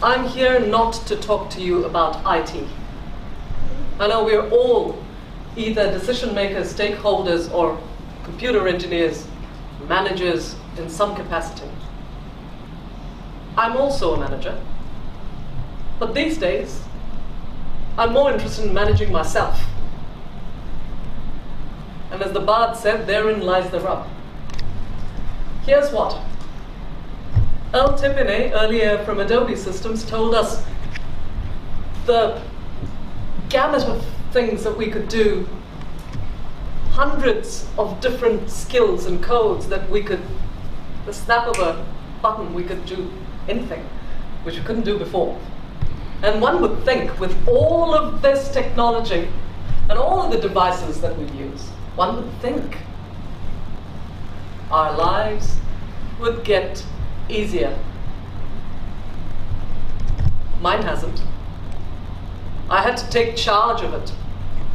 I'm here not to talk to you about IT. I know we're all either decision makers, stakeholders, or computer engineers, managers in some capacity. I'm also a manager, but these days, I'm more interested in managing myself. And as the bard said, therein lies the rub. Here's what. Earl Tippine, earlier from Adobe Systems, told us the gamut of things that we could do, hundreds of different skills and codes that we could, the snap of a button, we could do anything, which we couldn't do before. And one would think with all of this technology and all of the devices that we use, one would think our lives would get easier. Mine hasn't. I had to take charge of it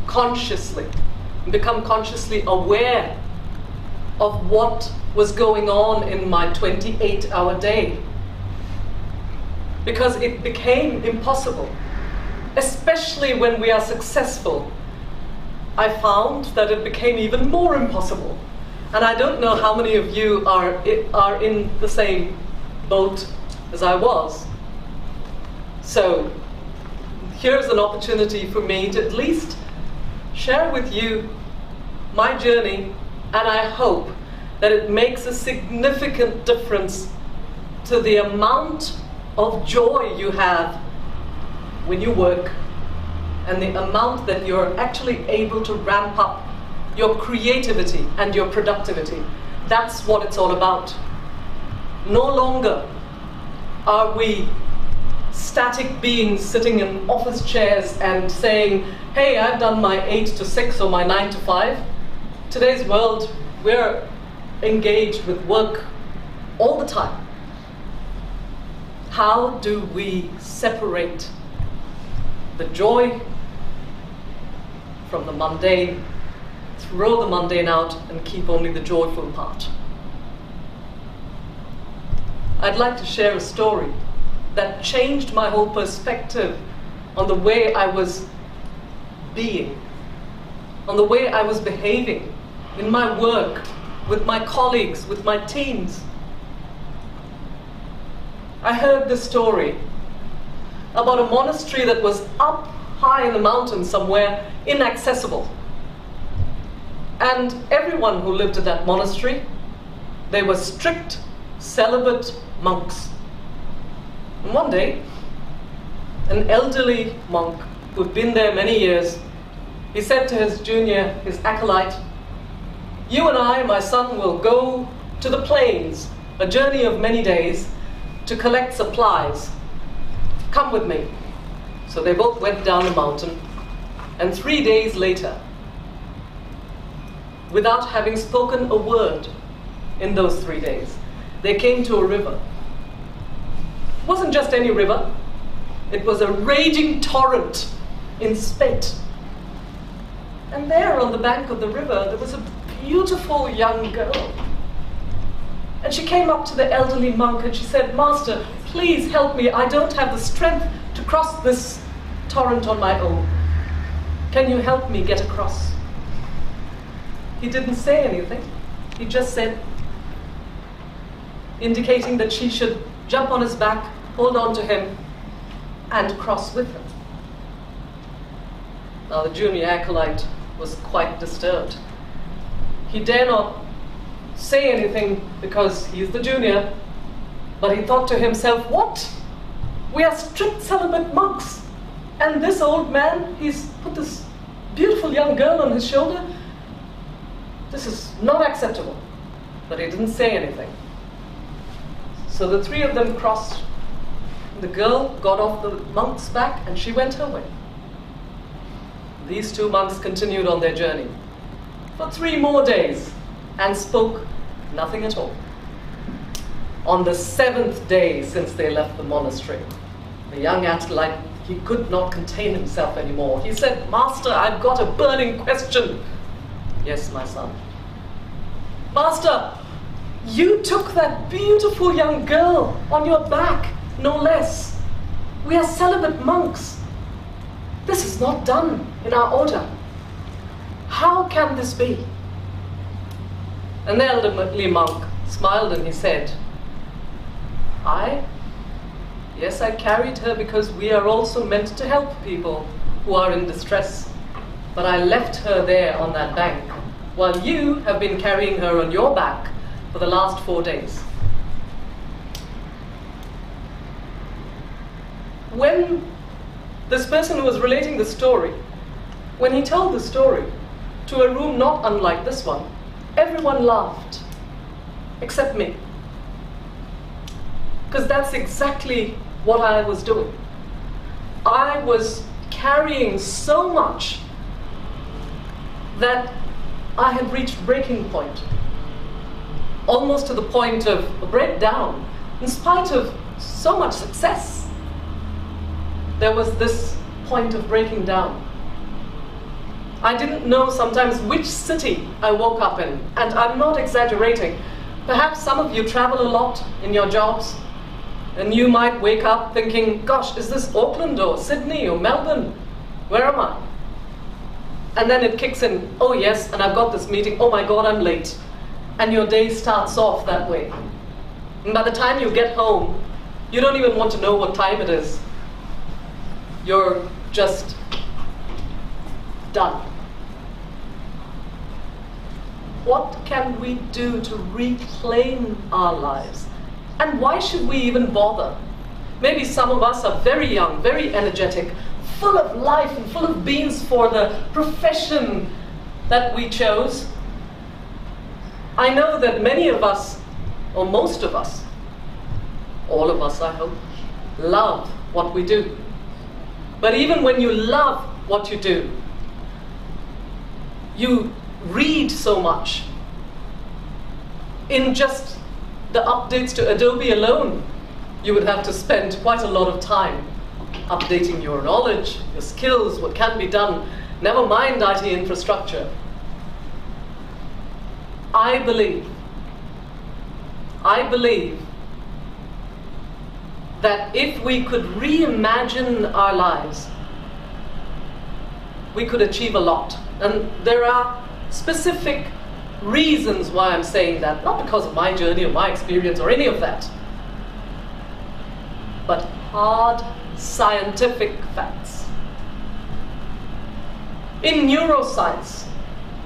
consciously and become consciously aware of what was going on in my 28-hour day. Because it became impossible, especially when we are successful. I found that it became even more impossible. And I don't know how many of you are in the same boat as I was. So here's an opportunity for me to at least share with you my journey, and I hope that it makes a significant difference to the amount of joy you have when you work and the amount that you're actually able to ramp up your creativity and your productivity. That's what it's all about. No longer are we static beings sitting in office chairs and saying, hey, I've done my 8 to 6 or my 9 to 5. Today's world, we're engaged with work all the time. How do we separate the joy from the mundane, throw the mundane out, and keep only the joyful part? I'd like to share a story that changed my whole perspective on the way I was being, on the way I was behaving in my work, with my colleagues, with my teams. I heard this story about a monastery that was up high in the mountains somewhere, inaccessible. And everyone who lived at that monastery, they were strict, celibate monks. And one day, an elderly monk who'd been there many years, he said to his junior, his acolyte, you and I, my son, will go to the plains, a journey of many days, to collect supplies. Come with me. So they both went down the mountain, and 3 days later, without having spoken a word in those 3 days, they came to a river. It wasn't just any river, it was a raging torrent in spate. And there on the bank of the river, there was a beautiful young girl. And she came up to the elderly monk and she said, Master, please help me. I don't have the strength to cross this torrent on my own. Can you help me get across? He didn't say anything. He just said, indicating that she should jump on his back, hold on to him, and cross with him. Now the junior acolyte was quite disturbed. He dare not say anything because he's the junior, but he thought to himself, what? We are strict celibate monks, and this old man, he's put this beautiful young girl on his shoulder. This is not acceptable. But he didn't say anything. So the three of them crossed. The girl got off the monk's back and she went her way. These two monks continued on their journey for 3 more days and spoke nothing at all. On the 7th day since they left the monastery, the young acolyte, he could not contain himself anymore. He said, Master, I've got a burning question. Yes, my son. Master, you took that beautiful young girl on your back, no less. We are celibate monks. This is not done in our order. How can this be? And the elderly monk smiled and he said, Yes, I carried her because we are also meant to help people who are in distress. But I left her there on that bank, while you have been carrying her on your back for the last 4 days. When this person who was relating the story, when he told the story to a room not unlike this one, everyone laughed, except me. Because that's exactly what I was doing. I was carrying so much that I had reached breaking point, almost to the point of a breakdown. In spite of so much success, there was this point of breaking down. I didn't know sometimes which city I woke up in, and I'm not exaggerating. Perhaps some of you travel a lot in your jobs, and you might wake up thinking, gosh, is this Auckland or Sydney or Melbourne? Where am I? And then it kicks in, oh yes, and I've got this meeting, oh my God, I'm late. And your day starts off that way. And by the time you get home, you don't even want to know what time it is. You're just done. What can we do to reclaim our lives? And why should we even bother? Maybe some of us are very young, very energetic, full of life and full of beans for the profession that we chose. I know that many of us, or most of us, all of us I hope, love what we do. But even when you love what you do, you read so much. In just the updates to Adobe alone, you would have to spend quite a lot of time updating your knowledge, your skills, what can be done, never mind IT infrastructure. I believe that if we could reimagine our lives, we could achieve a lot. And there are specific reasons why I'm saying that, not because of my journey or my experience or any of that, but hard scientific facts. In neuroscience,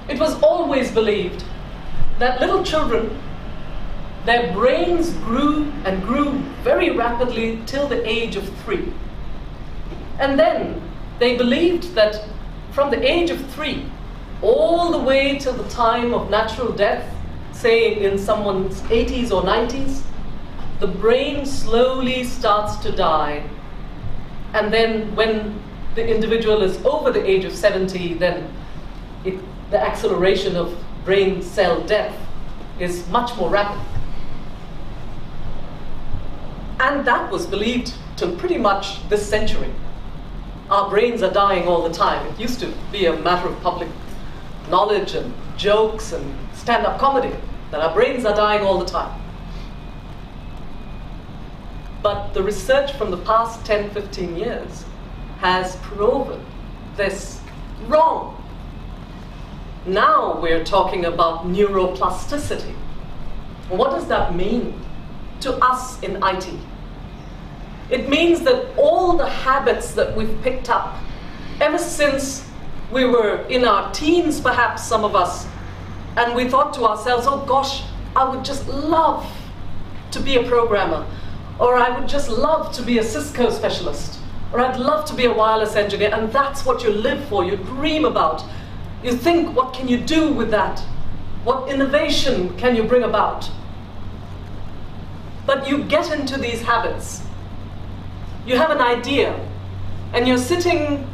it was always believed that little children, their brains grew and grew very rapidly till the age of 3. And then they believed that from the age of 3 all the way till the time of natural death, say in someone's 80s or 90s, the brain slowly starts to die. And then when the individual is over the age of 70, then the acceleration of brain cell death is much more rapid. And that was believed till pretty much this century. Our brains are dying all the time. It used to be a matter of public knowledge and jokes and stand-up comedy that our brains are dying all the time. But the research from the past 10, 15 years has proven this wrong. Now we're talking about neuroplasticity. What does that mean to us in IT? It means that all the habits that we've picked up ever since we were in our teens, perhaps some of us, and we thought to ourselves, oh gosh, I would just love to be a programmer, or I would just love to be a Cisco specialist, or I'd love to be a wireless engineer, and that's what you live for, you dream about. You think, what can you do with that? What innovation can you bring about? But you get into these habits. You have an idea, and you're sitting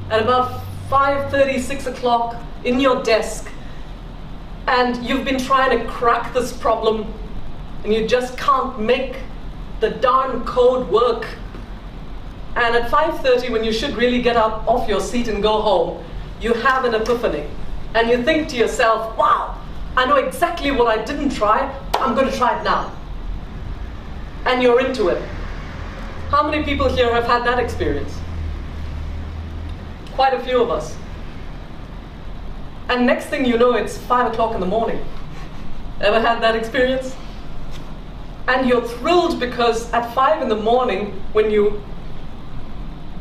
at about 5:30, 6 o'clock in your desk, and you've been trying to crack this problem, and you just can't make the darn code work. And at 5:30, when you should really get up off your seat and go home, you have an epiphany, and you think to yourself, wow, I know exactly what I didn't try, I'm going to try it now. And you're into it. How many people here have had that experience? Quite a few of us. And next thing you know, it's 5 o'clock in the morning. Ever had that experience? And you're thrilled because at 5 in the morning, when you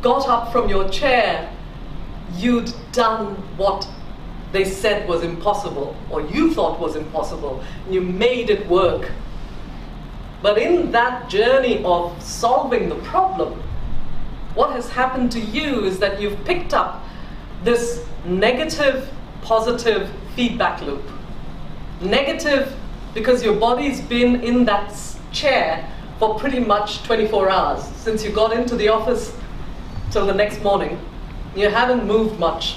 got up from your chair, you'd done what they said was impossible, or you thought was impossible, and you made it work. But in that journey of solving the problem, what has happened to you is that you've picked up this negative, positive feedback loop. Negative because your body's been in that chair for pretty much 24 hours since you got into the office till the next morning. You haven't moved much.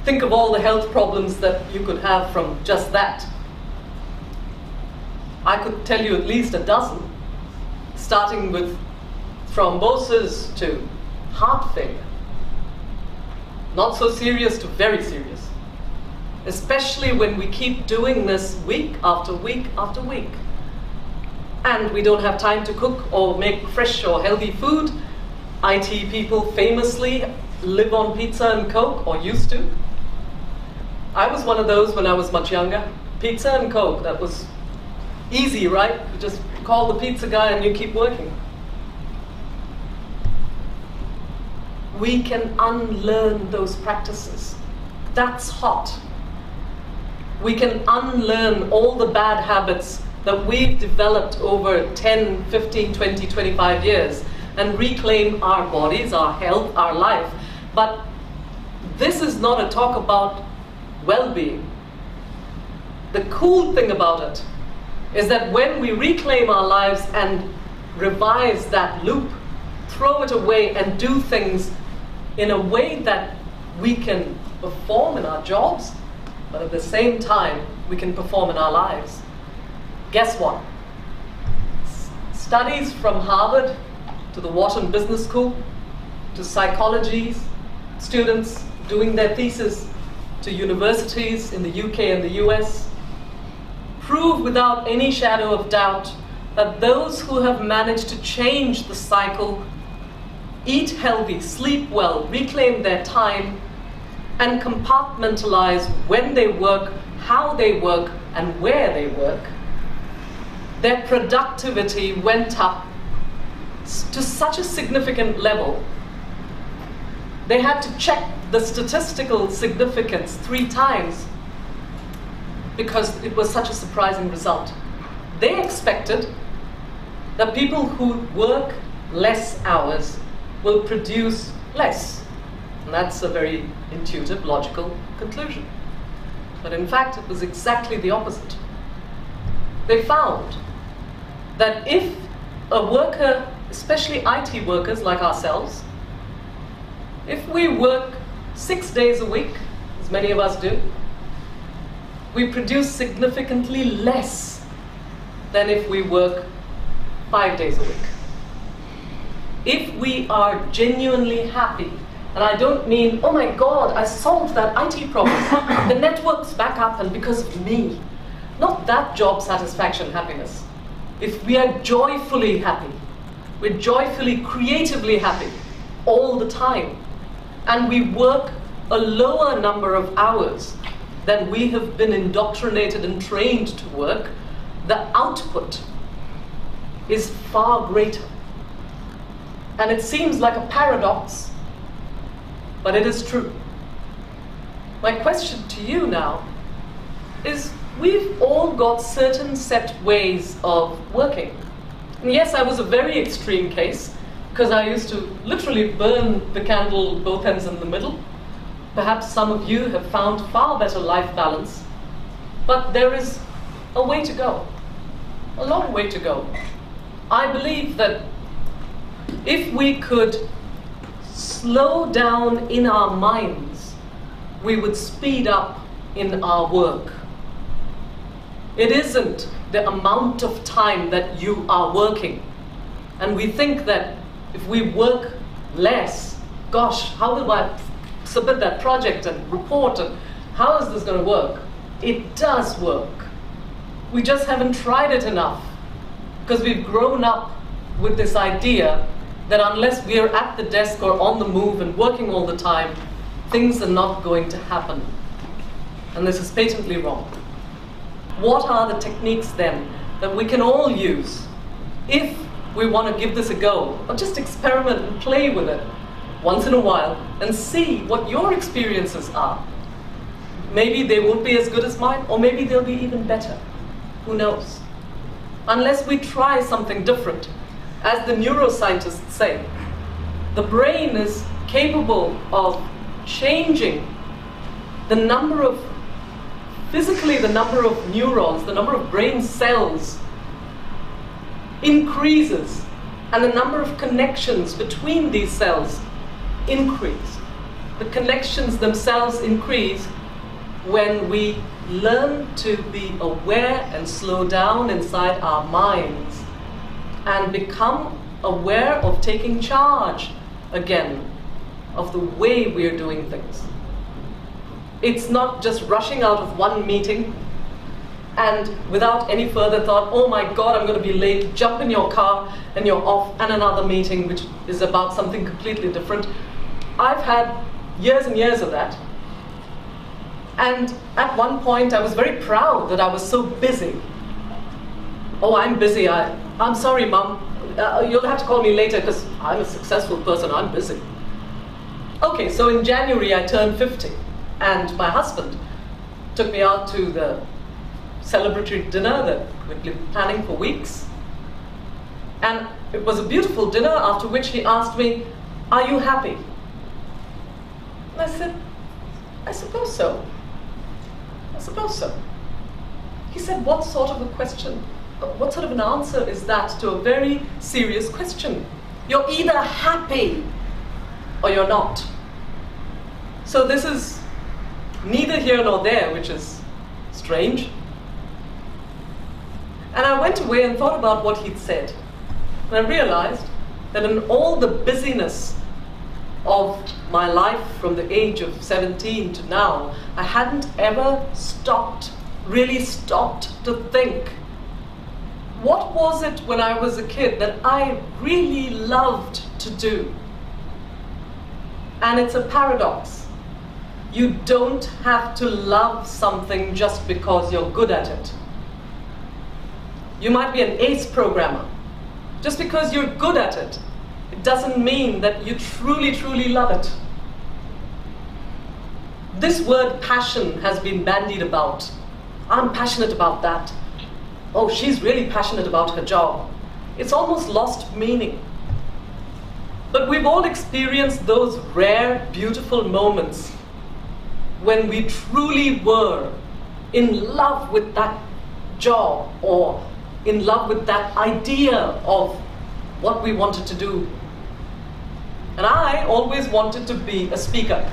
Think of all the health problems that you could have from just that. I could tell you at least a dozen, starting with thrombosis to heart failure. Not so serious to very serious, especially when we keep doing this week after week after week. And we don't have time to cook or make fresh or healthy food. IT people famously live on pizza and Coke, or used to. I was one of those when I was much younger. Pizza and Coke, that was easy, right? You just call the pizza guy and you keep working. We can unlearn those practices. That's hot. We can unlearn all the bad habits that we've developed over 10, 15, 20, 25 years and reclaim our bodies, our health, our life. But this is not a talk about well-being. The cool thing about it is that when we reclaim our lives and revise that loop, throw it away and do things in a way that we can perform in our jobs, but at the same time, we can perform in our lives. Guess what? Studies from Harvard to the Wharton Business School, to psychology students doing their thesis, to universities in the UK and the US, prove without any shadow of doubt that those who have managed to change the cycle, eat healthy, sleep well, reclaim their time, and compartmentalize when they work, how they work, and where they work, their productivity went up to such a significant level. They had to check the statistical significance 3 times because it was such a surprising result. They expected that people who work less hours will produce less. And that's a very intuitive, logical conclusion. But in fact, it was exactly the opposite. They found that if a worker, especially IT workers like ourselves, if we work 6 days a week, as many of us do, we produce significantly less than if we work 5 days a week. If we are genuinely happy, and I don't mean, oh my God, I solved that IT problem, the network's back up and because of me. Not that job satisfaction happiness. If we are joyfully happy, we're joyfully, creatively happy all the time, and we work a lower number of hours than we have been indoctrinated and trained to work, the output is far greater. And it seems like a paradox, but it is true. My question to you now is, we've all got certain set ways of working. And yes, I was a very extreme case, because I used to literally burn the candle both ends in the middle. Perhaps some of you have found far better life balance, but there is a way to go, a long way to go. I believe that if we could slow down in our minds, we would speed up in our work. It isn't the amount of time that you are working. And we think that if we work less, gosh, how will I submit that project and report, and how is this going to work? It does work. We just haven't tried it enough because we've grown up with this idea that unless we are at the desk or on the move and working all the time, things are not going to happen. And this is patently wrong. What are the techniques then that we can all use if we want to give this a go, or just experiment and play with it once in a while and see what your experiences are? Maybe they won't be as good as mine, or maybe they'll be even better. Who knows? Unless we try something different. As the neuroscientists say, the brain is capable of changing the number of, physically the number of neurons, the number of brain cells increases, and the number of connections between these cells increase. The connections themselves increase when we learn to be aware and slow down inside our minds and become aware of taking charge again of the way we are doing things. It's not just rushing out of one meeting and without any further thought, oh my God, I'm going to be late, jump in your car and you're off, and another meeting which is about something completely different. I've had years and years of that. And at one point I was very proud that I was so busy. Oh, I'm busy. I'm sorry, Mum. You'll have to call me later because I'm a successful person. I'm busy. Okay, so in January I turned 50, and my husband took me out to the celebratory dinner that we'd been planning for weeks. And it was a beautiful dinner, after which he asked me, "Are you happy?" And I said, "I suppose so. I suppose so." He said, "What sort of a question? What sort of an answer is that to a very serious question? You're either happy or you're not." So this is neither here nor there, which is strange. And I went away and thought about what he'd said. And I realized that in all the busyness of my life from the age of 17 to now, I hadn't ever really stopped to think, what was it when I was a kid that I really loved to do? And it's a paradox. You don't have to love something just because you're good at it. You might be an ace programmer. Just because you're good at it, it doesn't mean that you truly, truly love it. This word passion has been bandied about. I'm passionate about that. Oh, she's really passionate about her job. It's almost lost meaning. But we've all experienced those rare, beautiful moments when we truly were in love with that job, or in love with that idea of what we wanted to do. And I always wanted to be a speaker.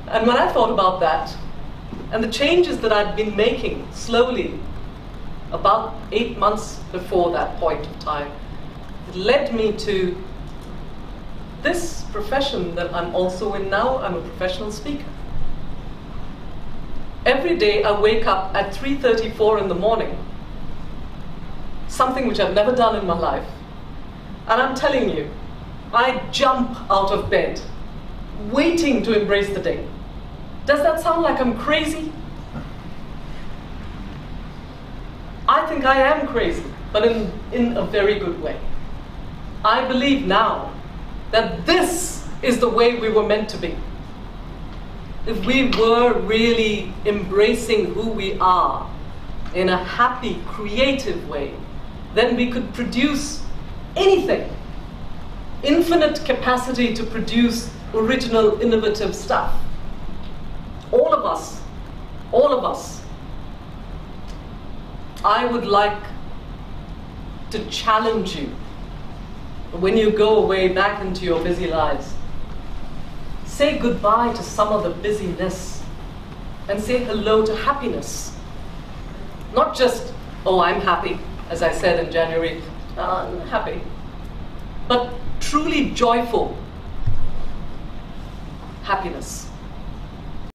And when I thought about that, and the changes that I'd been making slowly, about 8 months before that point of time, it led me to this profession that I'm also in now. I'm a professional speaker. Every day I wake up at 3:34 in the morning, something which I've never done in my life. And I'm telling you, I jump out of bed, waiting to embrace the day. Does that sound like I'm crazy? I think I am crazy, but in a very good way. I believe now that this is the way we were meant to be. If we were really embracing who we are in a happy, creative way, then we could produce anything. Infinite capacity to produce original, innovative stuff. All of us, all of us. I would like to challenge you, when you go away back into your busy lives, say goodbye to some of the busyness and say hello to happiness. Not just, oh, I'm happy, as I said in January, I'm happy, but truly joyful happiness.